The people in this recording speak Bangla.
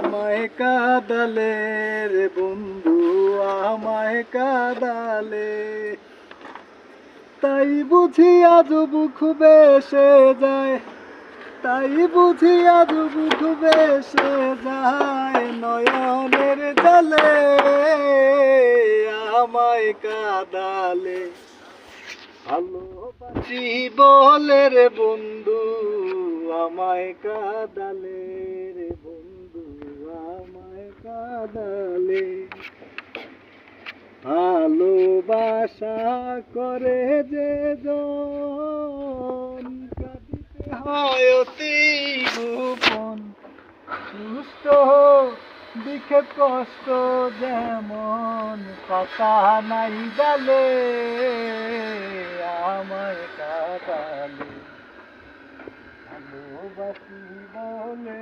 আমায় কাঁদালে রে বন্ধু, আমায় কাঁদালে। তাই বুঝি আজ বুক বেসে যায়, তাই বুঝি আজ বুক বেসে যায় নয়নের জলে আমায় কাঁদালে। ভালোবাসি বলে রে বন্ধু, আমায় কাঁদালে রে বন্ধু, আমায় কাঁদালে। ভালোবাসা করে যে জন কাঁদিতে হয় অতি গোপন। সুস্থ দিকে কষ্ট যেমন পাতা নাই ডালে আমায় কাঁদালে। ভালোবাসি বলে